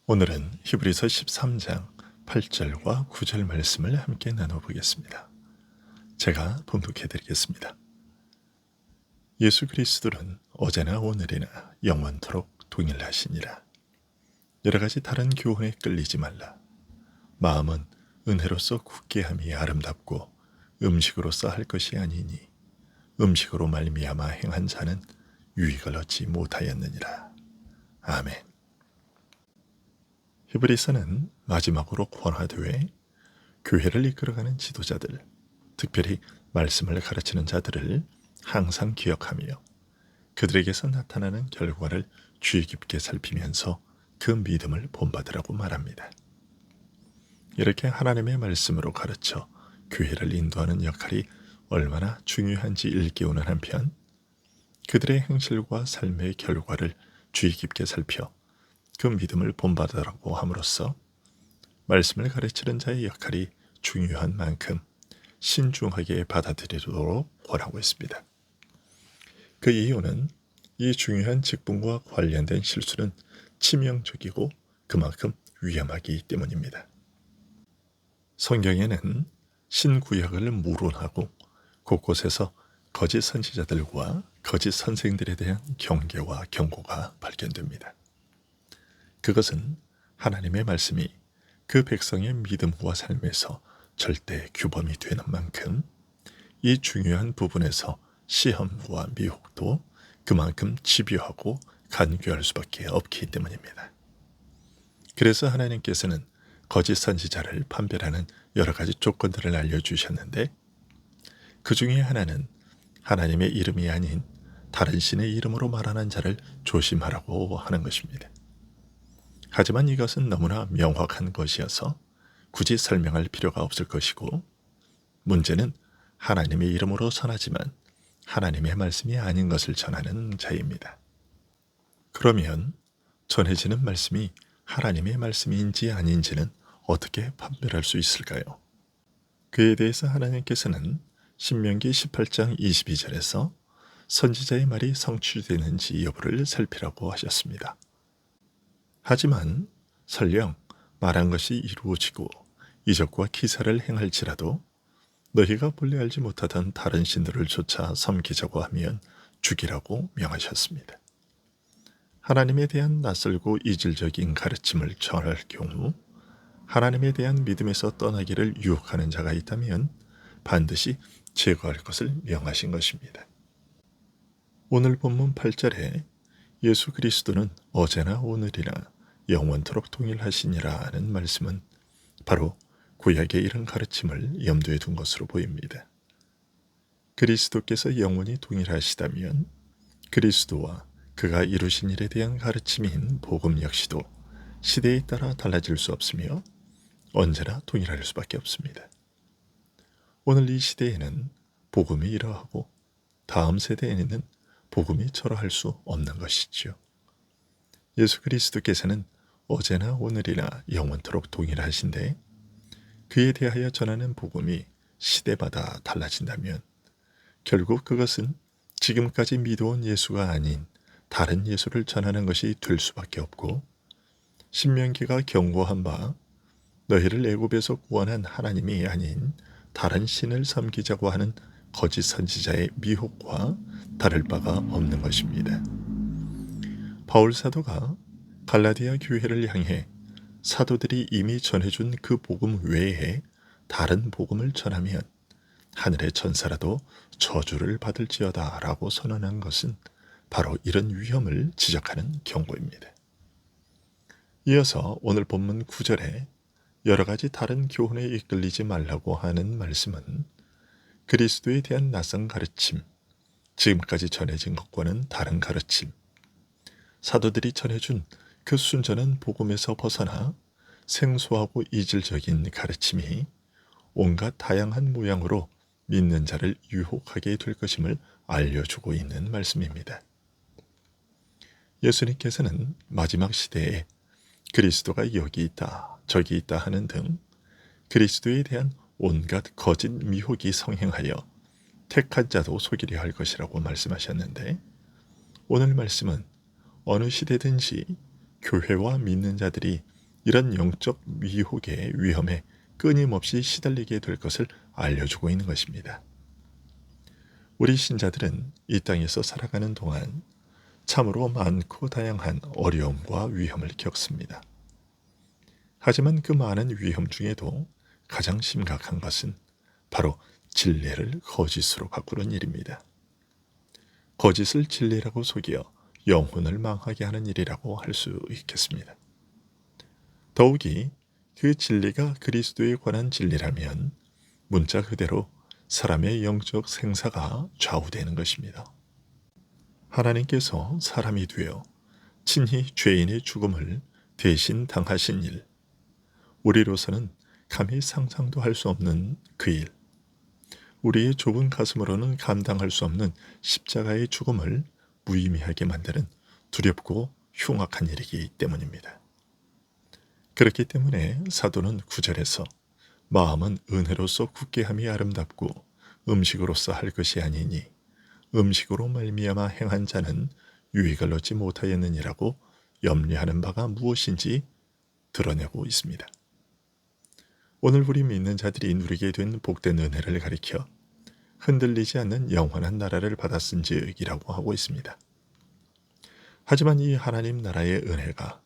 오늘은 히브리서 13장 8절과 9절 말씀을 함께 나눠보겠습니다. 제가 봉독해 드리겠습니다. 예수 그리스도는 어제나 오늘이나 영원토록 동일하시니라. 여러 가지 다른 교훈에 끌리지 말라. 마음은 은혜로서 굳게 함이 아름답고 음식으로서 할 것이 아니니 음식으로 말미암아 행한 자는 유익을 얻지 못하였느니라. 아멘. 히브리서는 마지막으로 권하되어 교회를 이끌어가는 지도자들, 특별히 말씀을 가르치는 자들을 항상 기억하며 그들에게서 나타나는 결과를 주의 깊게 살피면서 그 믿음을 본받으라고 말합니다. 이렇게 하나님의 말씀으로 가르쳐 교회를 인도하는 역할이 얼마나 중요한지 일깨우는 한편 그들의 행실과 삶의 결과를 주의 깊게 살펴 그 믿음을 본받으라고 함으로써 말씀을 가르치는 자의 역할이 중요한 만큼 신중하게 받아들이도록 권하고 있습니다. 그 이유는 이 중요한 직분과 관련된 실수는 치명적이고 그만큼 위험하기 때문입니다. 성경에는 신구약을 무론하고 곳곳에서 거짓 선지자들과 거짓 선생들에 대한 경계와 경고가 발견됩니다. 그것은 하나님의 말씀이 그 백성의 믿음과 삶에서 절대 규범이 되는 만큼 이 중요한 부분에서 시험과 미혹도 그만큼 집요하고 간교할 수밖에 없기 때문입니다. 그래서 하나님께서는 거짓 선지자를 판별하는 여러 가지 조건들을 알려주셨는데 그 중에 하나는 하나님의 이름이 아닌 다른 신의 이름으로 말하는 자를 조심하라고 하는 것입니다. 하지만 이것은 너무나 명확한 것이어서 굳이 설명할 필요가 없을 것이고 문제는 하나님의 이름으로 전하지만 하나님의 말씀이 아닌 것을 전하는 자입니다. 그러면 전해지는 말씀이 하나님의 말씀인지 아닌지는 어떻게 판별할 수 있을까요? 그에 대해서 하나님께서는 신명기 18장 22절에서 선지자의 말이 성취되는지 여부를 살피라고 하셨습니다. 하지만 설령 말한 것이 이루어지고 이적과 기사를 행할지라도 너희가 본래 알지 못하던 다른 신들을 쫓아 섬기자고 하면 죽이라고 명하셨습니다. 하나님에 대한 낯설고 이질적인 가르침을 전할 경우 하나님에 대한 믿음에서 떠나기를 유혹하는 자가 있다면 반드시 제거할 것을 명하신 것입니다. 오늘 본문 8절에 예수 그리스도는 어제나 오늘이나 영원토록 동일하시니라는 말씀은 바로 구약의 이런 가르침을 염두에 둔 것으로 보입니다. 그리스도께서 영원히 동일하시다면 그리스도와 그가 이루신 일에 대한 가르침인 복음 역시도 시대에 따라 달라질 수 없으며 언제나 동일할 수밖에 없습니다. 오늘 이 시대에는 복음이 이러하고 다음 세대에는 복음이 저러할 수 없는 것이지요. 예수 그리스도께서는 어제나 오늘이나 영원토록 동일하신데 그에 대하여 전하는 복음이 시대마다 달라진다면 결국 그것은 지금까지 믿어온 예수가 아닌 다른 예수를 전하는 것이 될 수밖에 없고 신명기가 경고한 바 너희를 애굽에서 구원한 하나님이 아닌 다른 신을 섬기자고 하는 거짓 선지자의 미혹과 다를 바가 없는 것입니다. 바울 사도가 갈라디아 교회를 향해 사도들이 이미 전해준 그 복음 외에 다른 복음을 전하면 하늘의 천사라도 저주를 받을지어다 라고 선언한 것은 바로 이런 위험을 지적하는 경고입니다. 이어서 오늘 본문 9절에 여러 가지 다른 교훈에 이끌리지 말라고 하는 말씀은 그리스도에 대한 낯선 가르침, 지금까지 전해진 것과는 다른 가르침, 사도들이 전해준 그 순전한 복음에서 벗어나 생소하고 이질적인 가르침이 온갖 다양한 모양으로 믿는 자를 유혹하게 될 것임을 알려주고 있는 말씀입니다. 예수님께서는 마지막 시대에 그리스도가 여기 있다, 저기 있다 하는 등 그리스도에 대한 온갖 거짓 미혹이 성행하여 택한 자도 속이려 할 것이라고 말씀하셨는데 오늘 말씀은 어느 시대든지 교회와 믿는 자들이 이런 영적 미혹의 위험에 끊임없이 시달리게 될 것을 알려주고 있는 것입니다. 우리 신자들은 이 땅에서 살아가는 동안 참으로 많고 다양한 어려움과 위험을 겪습니다. 하지만 그 많은 위험 중에도 가장 심각한 것은 바로 진리를 거짓으로 바꾸는 일입니다. 거짓을 진리라고 속여 영혼을 망하게 하는 일이라고 할 수 있겠습니다. 더욱이 그 진리가 그리스도에 관한 진리라면 문자 그대로 사람의 영적 생사가 좌우되는 것입니다. 하나님께서 사람이 되어 친히 죄인의 죽음을 대신 당하신 일, 우리로서는 감히 상상도 할 수 없는 그 일, 우리의 좁은 가슴으로는 감당할 수 없는 십자가의 죽음을 무의미하게 만드는 두렵고 흉악한 일이기 때문입니다. 그렇기 때문에 사도는 9절에서 마음은 은혜로서 굳게 함이 아름답고 음식으로서 할 것이 아니니 음식으로 말미암아 행한 자는 유익을 얻지 못하였느니라고 염려하는 바가 무엇인지 드러내고 있습니다. 오늘 우리 믿는 자들이 누리게 된 복된 은혜를 가리켜 흔들리지 않는 영원한 나라를 받았은지이라고 하고 있습니다. 하지만 이 하나님 나라의 은혜가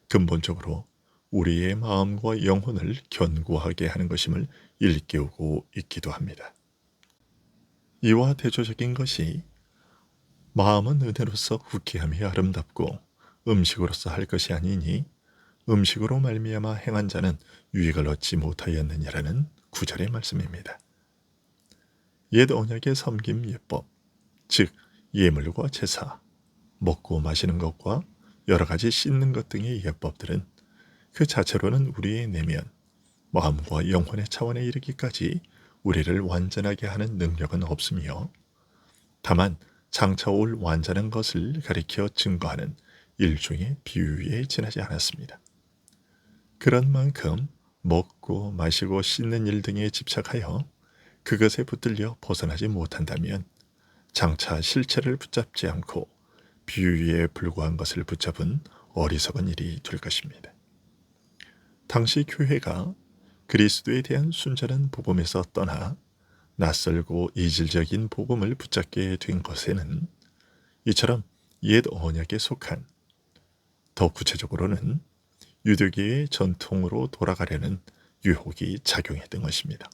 근본적으로 우리의 마음과 영혼을 견고하게 하는 것임을 일깨우고 있기도 합니다. 이와 대조적인 것이 마음은 은혜로서 굳게함이 아름답고 음식으로서 할 것이 아니니 음식으로 말미암아 행한 자는 유익을 얻지 못하였느니라는 9절의 말씀입니다. 옛 언약의 섬김 예법, 즉 예물과 제사, 먹고 마시는 것과 여러 가지 씻는 것 등의 예법들은 그 자체로는 우리의 내면, 마음과 영혼의 차원에 이르기까지 우리를 완전하게 하는 능력은 없으며 다만 장차 올 완전한 것을 가리켜 증거하는 일종의 비유에 지나지 않았습니다. 그런 만큼 먹고 마시고 씻는 일 등에 집착하여 그것에 붙들려 벗어나지 못한다면 장차 실체를 붙잡지 않고 비유에 불과한 것을 붙잡은 어리석은 일이 될 것입니다. 당시 교회가 그리스도에 대한 순전한 복음에서 떠나 낯설고 이질적인 복음을 붙잡게 된 것에는 이처럼 옛 언약에 속한, 더 구체적으로는 유대교의 전통으로 돌아가려는 유혹이 작용했던 것입니다.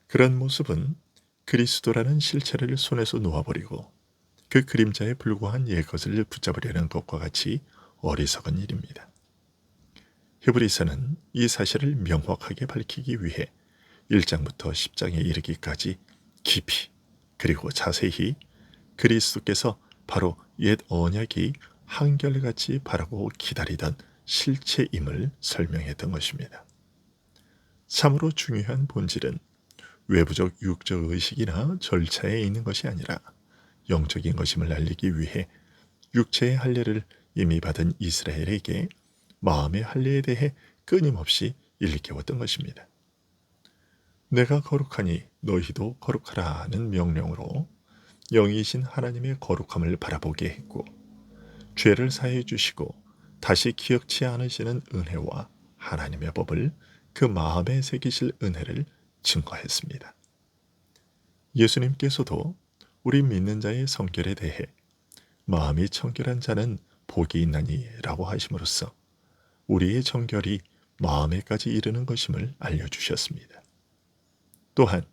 그런 모습은 그리스도라는 실체를 손에서 놓아버리고 그 그림자에 불과한 옛것을 붙잡으려는 것과 같이 어리석은 일입니다. 히브리서는 이 사실을 명확하게 밝히기 위해 1장부터 10장에 이르기까지 깊이 그리고 자세히 그리스도께서 바로 옛 언약이 한결같이 바라고 기다리던 실체임을 설명했던 것입니다. 참으로 중요한 본질은 외부적 육적 의식이나 절차에 있는 것이 아니라 영적인 것임을 알리기 위해 육체의 할례를 이미 받은 이스라엘에게 마음의 할례에 대해 끊임없이 일깨웠던 것입니다. 내가 거룩하니 너희도 거룩하라는 명령으로 영이신 하나님의 거룩함을 바라보게 했고 죄를 사해 주시고 다시 기억치 않으시는 은혜와 하나님의 법을 그 마음에 새기실 은혜를 증거했습니다. 예수님께서도 우리 믿는 자의 성결에 대해 마음이 청결한 자는 복이 있나니 라고 하심으로써 우리의 정결이 마음에까지 이르는 것임을 알려주셨습니다. 또한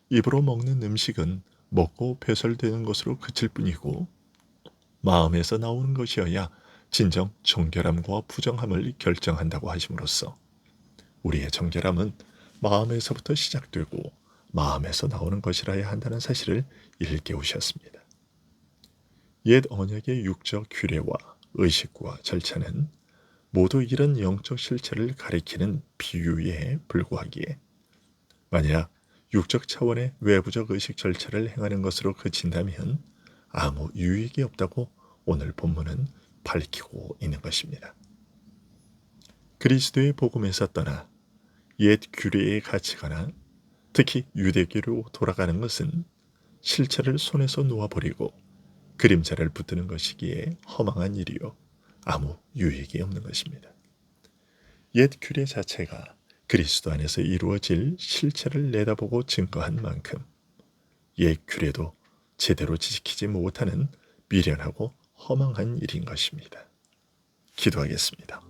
입으로 먹는 음식은 먹고 배설되는 것으로 그칠 뿐이고 마음에서 나오는 것이어야 진정 정결함과 부정함을 결정한다고 하심으로써 우리의 정결함은 마음에서부터 시작되고 마음에서 나오는 것이라야 한다는 사실을 일깨우셨습니다. 옛 언약의 육적 규례와 의식과 절차는 모두 이런 영적 실체를 가리키는 비유에 불과하기에 만약 육적 차원의 외부적 의식 절차를 행하는 것으로 그친다면 아무 유익이 없다고 오늘 본문은 밝히고 있는 것입니다. 그리스도의 복음에서 떠나 옛 규례에 갇히거나 특히 유대교로 돌아가는 것은 실체를 손에서 놓아버리고 그림자를 붙드는 것이기에 허망한 일이요 아무 유익이 없는 것입니다. 옛 규례 자체가 그리스도 안에서 이루어질 실체를 내다보고 증거한 만큼 옛 규례도 제대로 지키지 못하는 미련하고 허망한 일인 것입니다. 기도하겠습니다.